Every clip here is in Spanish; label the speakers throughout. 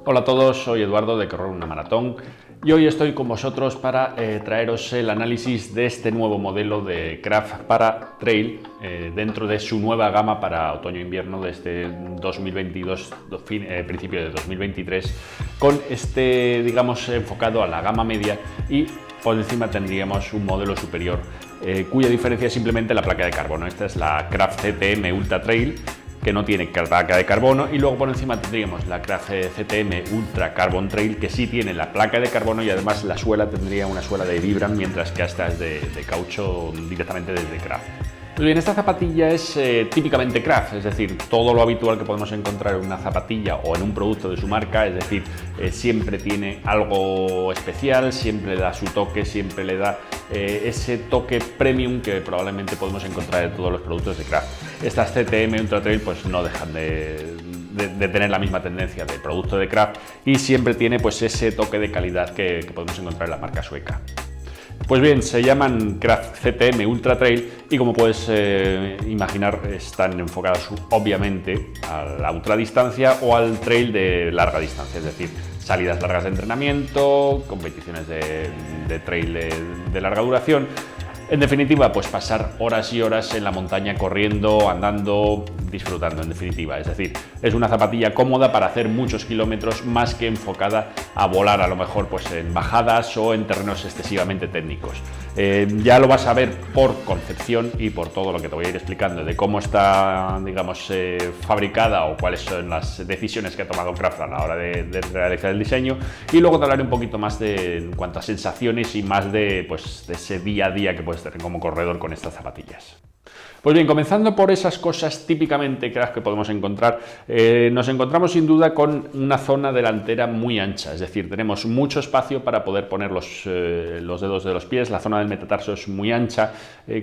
Speaker 1: Hola a todos, soy Eduardo de Correr una Maratón y hoy estoy con vosotros para traeros el análisis de este nuevo modelo de Craft para Trail dentro de su nueva gama para otoño-invierno de este 2022, principio de 2023, con este, digamos, enfocado a la gama media y por encima tendríamos un modelo superior cuya diferencia es simplemente la placa de carbono. Esta es la Craft CTM Ultra Trail, que no tiene placa de carbono, y luego por encima tendríamos la Craft CTM Ultra Carbon Trail, que sí tiene la placa de carbono y además la suela tendría una suela de Vibram, mientras que esta es de caucho directamente desde Craft. Pues bien, esta zapatilla es típicamente Craft, es decir, todo lo habitual que podemos encontrar en una zapatilla o en un producto de su marca, es decir, siempre tiene algo especial, siempre le da su toque, siempre le da ese toque premium que probablemente podemos encontrar en todos los productos de Craft. Estas CTM Ultra Trail pues no dejan de tener la misma tendencia de producto de Craft y siempre tiene pues ese toque de calidad que podemos encontrar en la marca sueca. Pues bien, se llaman Craft CTM Ultra Trail y como puedes imaginar están enfocadas obviamente a la ultradistancia o al trail de larga distancia, es decir, salidas largas de entrenamiento, competiciones de trail de larga duración. En definitiva, pues pasar horas y horas en la montaña corriendo, andando, disfrutando en definitiva. Es decir, es una zapatilla cómoda para hacer muchos kilómetros más que enfocada a volar a lo mejor pues en bajadas o en terrenos excesivamente técnicos. Ya lo vas a ver por concepción y por todo lo que te voy a ir explicando de cómo está, digamos, fabricada o cuáles son las decisiones que ha tomado Craft a la hora de realizar el diseño, y luego te hablaré un poquito más en cuanto a sensaciones y más de ese día a día que puedes tener como corredor con estas zapatillas. Pues bien, comenzando por esas cosas típicamente Craft que podemos encontrar, nos encontramos sin duda con una zona delantera muy ancha, es decir, tenemos mucho espacio para poder poner los dedos de los pies, la zona del metatarso es muy ancha,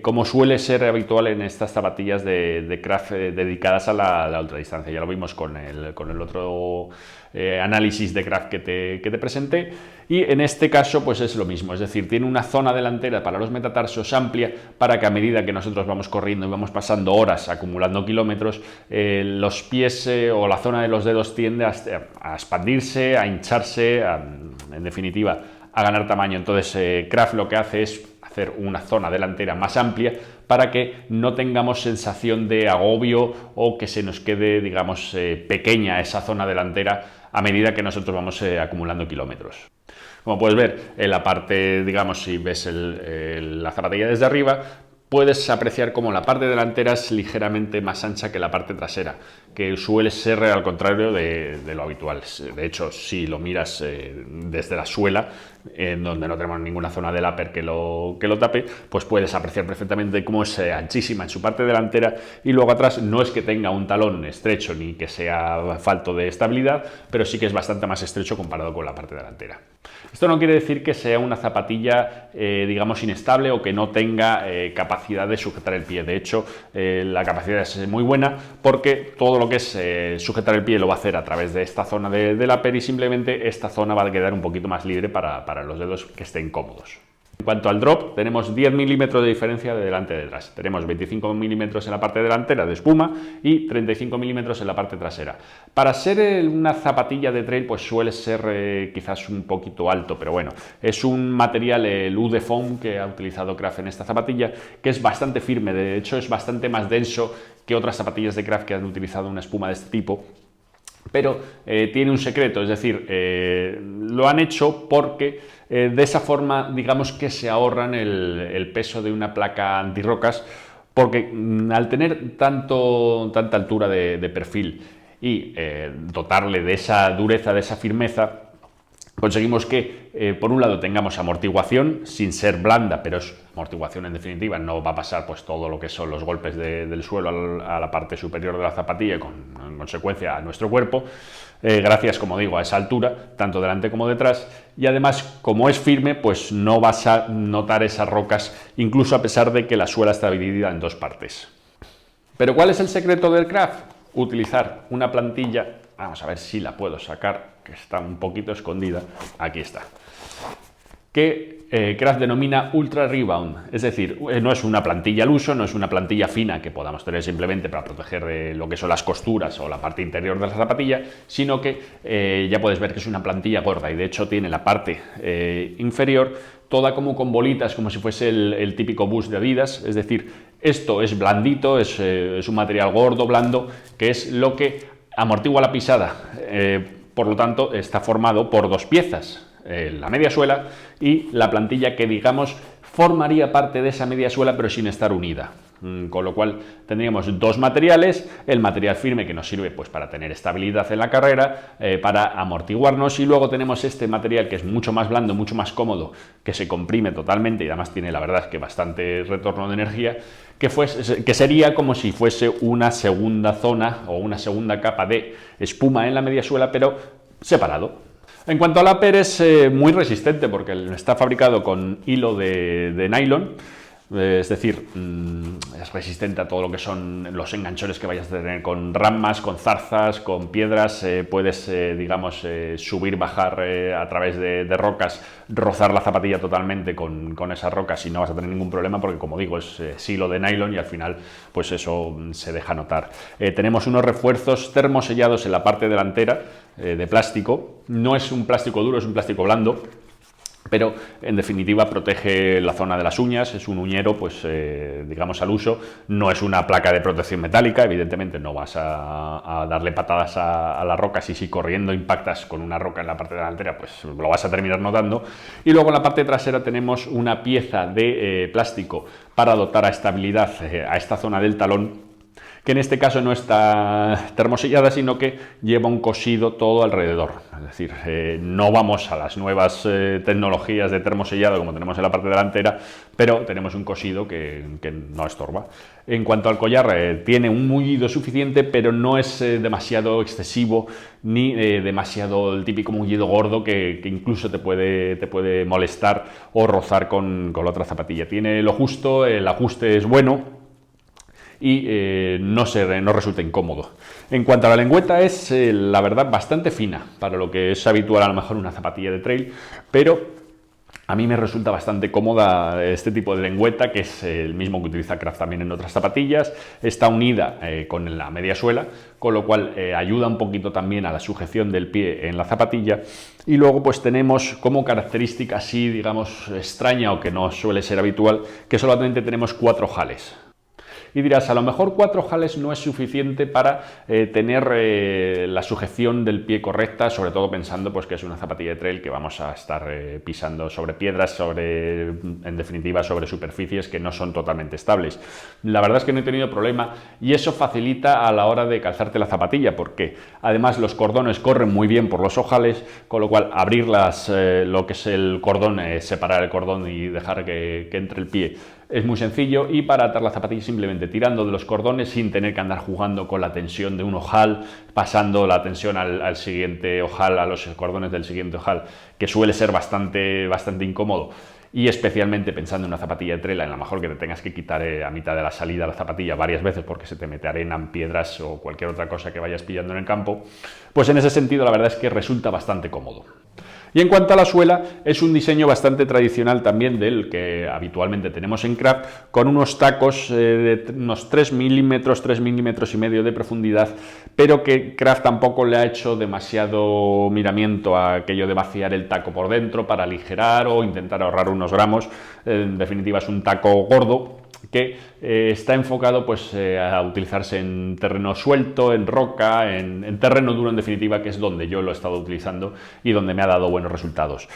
Speaker 1: como suele ser habitual en estas zapatillas de Craft dedicadas a la ultradistancia. Ya lo vimos con el otro análisis de Craft que te presenté, y en este caso pues es lo mismo, es decir, tiene una zona delantera para los metatarsos amplia para que a medida que nosotros vamos corriendo y vamos pasando horas acumulando kilómetros, los pies o la zona de los dedos tiende a expandirse, a hincharse, en definitiva a ganar tamaño. Entonces Craft lo que hace es hacer una zona delantera más amplia para que no tengamos sensación de agobio o que se nos quede, digamos, pequeña esa zona delantera a medida que nosotros vamos acumulando kilómetros. Como puedes ver, en la parte, digamos, si ves la zapatilla desde arriba, puedes apreciar como la parte delantera es ligeramente más ancha que la parte trasera, que suele ser al contrario de lo habitual. De hecho, si lo miras desde la suela, en donde no tenemos ninguna zona del upper que lo tape, pues puedes apreciar perfectamente cómo es anchísima en su parte delantera, y luego atrás no es que tenga un talón estrecho ni que sea falto de estabilidad, pero sí que es bastante más estrecho comparado con la parte delantera. Esto no quiere decir que sea una zapatilla, digamos, inestable o que no tenga capacidad de sujetar el pie. De hecho, la capacidad es muy buena porque todo lo que es sujetar el pie lo va a hacer a través de esta zona del upper, y simplemente esta zona va a quedar un poquito más libre para los dedos que estén cómodos. En cuanto al drop, tenemos 10 milímetros de diferencia de delante y detrás. Tenemos 25 milímetros en la parte delantera de espuma y 35 milímetros en la parte trasera. Para ser una zapatilla de trail, pues suele ser quizás un poquito alto, pero bueno, es un material, el UD-Foam, que ha utilizado Craft en esta zapatilla, que es bastante firme. De hecho, es bastante más denso que otras zapatillas de Craft que han utilizado una espuma de este tipo. Pero tiene un secreto, es decir, lo han hecho porque de esa forma, digamos que se ahorran el peso de una placa antirrocas, porque al tener tanta altura de perfil y dotarle de esa dureza, de esa firmeza, conseguimos que, por un lado, tengamos amortiguación sin ser blanda, pero es amortiguación en definitiva, no va a pasar pues todo lo que son los golpes del suelo a la parte superior de la zapatilla y en consecuencia a nuestro cuerpo, gracias, como digo, a esa altura, tanto delante como detrás, y además, como es firme, pues no vas a notar esas rocas, incluso a pesar de que la suela está dividida en dos partes. Pero ¿cuál es el secreto del Craft? Utilizar una plantilla, vamos a ver si la puedo sacar, que está un poquito escondida, aquí está. que Craft denomina Ultra Rebound, es decir, no es una plantilla al uso, no es una plantilla fina que podamos tener simplemente para proteger de lo que son las costuras o la parte interior de la zapatilla, sino que ya puedes ver que es una plantilla gorda y de hecho tiene la parte inferior toda como con bolitas, como si fuese el típico boost de Adidas, es decir, esto es blandito, es un material gordo, blando, que es lo que amortigua la pisada, por lo tanto está formado por dos piezas, la media suela y la plantilla que digamos formaría parte de esa media suela pero sin estar unida. Con lo cual tendríamos dos materiales, el material firme que nos sirve pues para tener estabilidad en la carrera, para amortiguarnos, y luego tenemos este material que es mucho más blando, mucho más cómodo, que se comprime totalmente y además tiene la verdad es que bastante retorno de energía, que sería como si fuese una segunda zona o una segunda capa de espuma en la media suela pero separado. En cuanto al upper es muy resistente porque está fabricado con hilo de nylon, es decir, es resistente a todo lo que son los enganchones que vayas a tener con ramas, con zarzas, con piedras, puedes, digamos, subir, bajar a través de rocas, rozar la zapatilla totalmente con esas rocas y no vas a tener ningún problema porque, como digo, es hilo de nylon y al final, pues eso se deja notar. Tenemos unos refuerzos termosellados en la parte delantera de plástico, no es un plástico duro, es un plástico blando, pero en definitiva protege la zona de las uñas, es un uñero pues digamos al uso, no es una placa de protección metálica, evidentemente no vas a darle patadas a las rocas y si corriendo impactas con una roca en la parte delantera pues lo vas a terminar notando. Y luego en la parte trasera tenemos una pieza de plástico para dotar a estabilidad a esta zona del talón, que en este caso no está termosellada, sino que lleva un cosido todo alrededor. Es decir, no vamos a las nuevas tecnologías de termosellado como tenemos en la parte delantera, pero tenemos un cosido que no estorba. En cuanto al collar, tiene un mullido suficiente, pero no es demasiado excesivo ni demasiado el típico mullido gordo que incluso te puede molestar o rozar con la otra zapatilla. Tiene lo justo, el ajuste es bueno y no resulta incómodo. En cuanto a la lengüeta es la verdad bastante fina para lo que es habitual a lo mejor una zapatilla de trail, pero a mí me resulta bastante cómoda este tipo de lengüeta, que es el mismo que utiliza Craft también en otras zapatillas. Está unida con la media suela, con lo cual ayuda un poquito también a la sujeción del pie en la zapatilla. Y luego pues tenemos como característica así, digamos, extraña o que no suele ser habitual, que solamente tenemos 4 ojales. Y dirás, a lo mejor 4 ojales no es suficiente para tener la sujeción del pie correcta, sobre todo pensando pues, que es una zapatilla de trail que vamos a estar pisando sobre piedras, en definitiva sobre superficies que no son totalmente estables. La verdad es que no he tenido problema y eso facilita a la hora de calzarte la zapatilla, porque además los cordones corren muy bien por los ojales, con lo cual abrir lo que es el cordón, separar el cordón y dejar que entre el pie es muy sencillo, y para atar la zapatilla simplemente tirando de los cordones sin tener que andar jugando con la tensión de un ojal, pasando la tensión al siguiente ojal, a los cordones del siguiente ojal, que suele ser bastante incómodo. Y especialmente pensando en una zapatilla de trail, en lo mejor que te tengas que quitar a mitad de la salida la zapatilla varias veces porque se te mete arena, piedras o cualquier otra cosa que vayas pillando en el campo, pues en ese sentido la verdad es que resulta bastante cómodo. Y en cuanto a la suela, es un diseño bastante tradicional también del que habitualmente tenemos en Craft, con unos tacos de unos 3 milímetros, 3 milímetros y medio de profundidad, pero que Craft tampoco le ha hecho demasiado miramiento a aquello de vaciar el taco por dentro para aligerar o intentar ahorrar unos gramos. En definitiva es un taco gordo que está enfocado pues, a utilizarse en terreno suelto, en roca, en terreno duro en definitiva, que es donde yo lo he estado utilizando y donde me ha dado buenos resultados.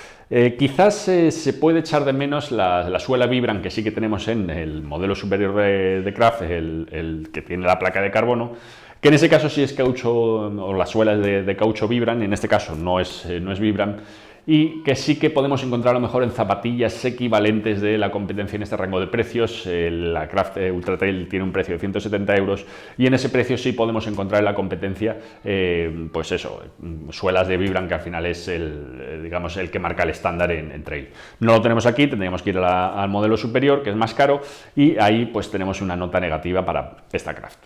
Speaker 1: Quizás se puede echar de menos la suela Vibram que sí que tenemos en el modelo superior de Craft, el que tiene la placa de carbono, que en ese caso sí es caucho, o la suela es de caucho Vibram, en este caso no es Vibram, y que sí que podemos encontrar a lo mejor en zapatillas equivalentes de la competencia en este rango de precios. La Craft Ultra Trail tiene un precio de 170 euros y en ese precio sí podemos encontrar en la competencia pues eso, suelas de Vibram, que al final es digamos, el que marca el estándar en trail. No lo tenemos aquí, tendríamos que ir al modelo superior, que es más caro, y ahí pues tenemos una nota negativa para esta Craft.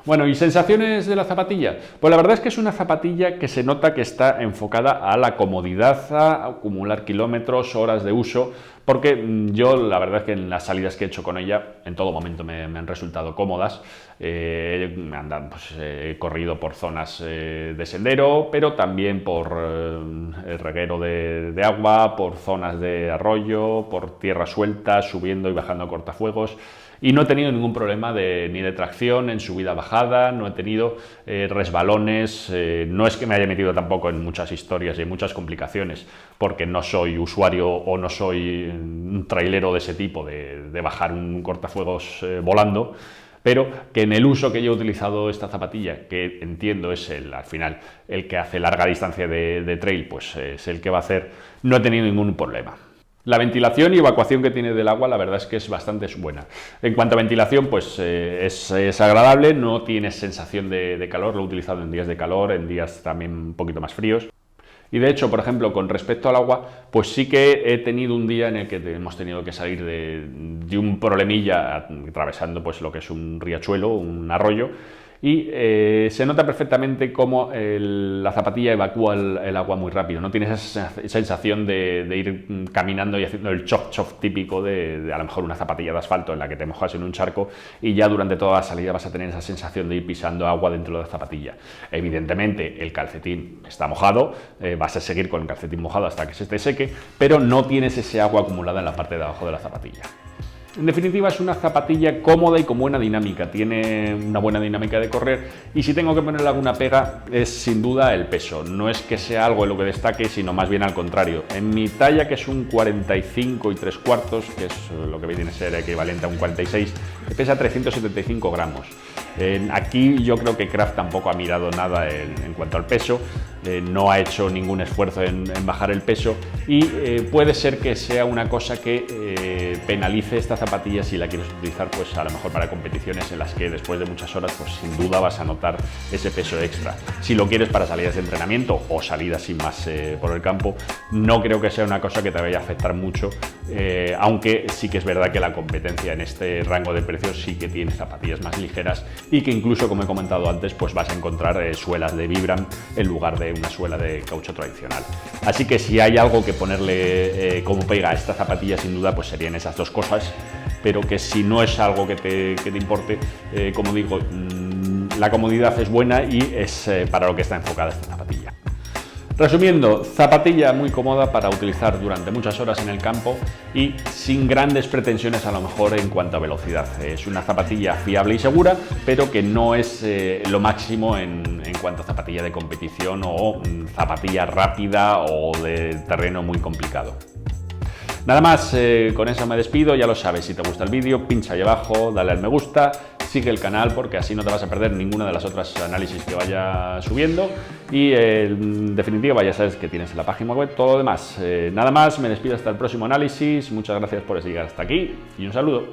Speaker 1: Bueno, ¿y sensaciones de la zapatilla? Pues la verdad es que es una zapatilla que se nota que está enfocada a la comodidad, a acumular kilómetros, horas de uso, porque yo la verdad es que en las salidas que he hecho con ella, en todo momento me han resultado cómodas. He corrido por zonas de sendero, pero también por reguero de agua, por zonas de arroyo, por tierra suelta, subiendo y bajando cortafuegos. Y no he tenido ningún problema ni de tracción en subida-bajada, no he tenido resbalones, no es que me haya metido tampoco en muchas historias y en muchas complicaciones, porque no soy usuario o no soy un trailero de ese tipo, de bajar un cortafuegos volando, pero que en el uso que yo he utilizado esta zapatilla, que entiendo es al final el que hace larga distancia de trail, pues es el que va a hacer, no he tenido ningún problema. La ventilación y evacuación que tiene del agua, la verdad es que es bastante buena. En cuanto a ventilación, pues es agradable, no tienes sensación de calor, lo he utilizado en días de calor, en días también un poquito más fríos. Y de hecho, por ejemplo, con respecto al agua, pues sí que he tenido un día en el que hemos tenido que salir de un problemilla atravesando pues lo que es un riachuelo, un arroyo, y se nota perfectamente cómo la zapatilla evacúa el agua muy rápido. No tienes esa sensación de ir caminando y haciendo el chof-chof típico de a lo mejor una zapatilla de asfalto en la que te mojas en un charco y ya durante toda la salida vas a tener esa sensación de ir pisando agua dentro de la zapatilla. Evidentemente el calcetín está mojado, vas a seguir con el calcetín mojado hasta que se te seque, pero no tienes ese agua acumulada en la parte de abajo de la zapatilla. En definitiva, es una zapatilla cómoda y con buena dinámica, tiene una buena dinámica de correr, y si tengo que ponerle alguna pega es sin duda el peso. No es que sea algo en lo que destaque, sino más bien al contrario. En mi talla, que es un 45 3/4, que es lo que viene a ser equivalente a un 46, pesa 375 gramos. Aquí yo creo que Craft tampoco ha mirado nada en cuanto al peso, no ha hecho ningún esfuerzo en bajar el peso, y puede ser que sea una cosa que penalice esta zapatilla si la quieres utilizar pues a lo mejor para competiciones en las que después de muchas horas pues sin duda vas a notar ese peso extra. Si lo quieres para salidas de entrenamiento o salidas sin más por el campo, no creo que sea una cosa que te vaya a afectar mucho, aunque sí que es verdad que la competencia en este rango de precios sí que tiene zapatillas más ligeras y que incluso, como he comentado antes, pues vas a encontrar suelas de Vibram en lugar de una suela de caucho tradicional. Así que si hay algo que ponerle como pega a esta zapatilla, sin duda pues serían esas dos cosas, pero que si no es algo que te importe, como digo, la comodidad es buena y es para lo que está enfocada esta zapatilla. Resumiendo, zapatilla muy cómoda para utilizar durante muchas horas en el campo y sin grandes pretensiones a lo mejor en cuanto a velocidad. Es una zapatilla fiable y segura, pero que no es lo máximo en cuanto a zapatilla de competición o zapatilla rápida o de terreno muy complicado. Nada más, con eso me despido. Ya lo sabes, si te gusta el vídeo, pincha ahí abajo, dale al me gusta, sigue el canal porque así no te vas a perder ninguna de las otras análisis que vaya subiendo, y en definitiva ya sabes que tienes en la página web todo lo demás. Nada más, me despido hasta el próximo análisis, muchas gracias por llegar hasta aquí y un saludo.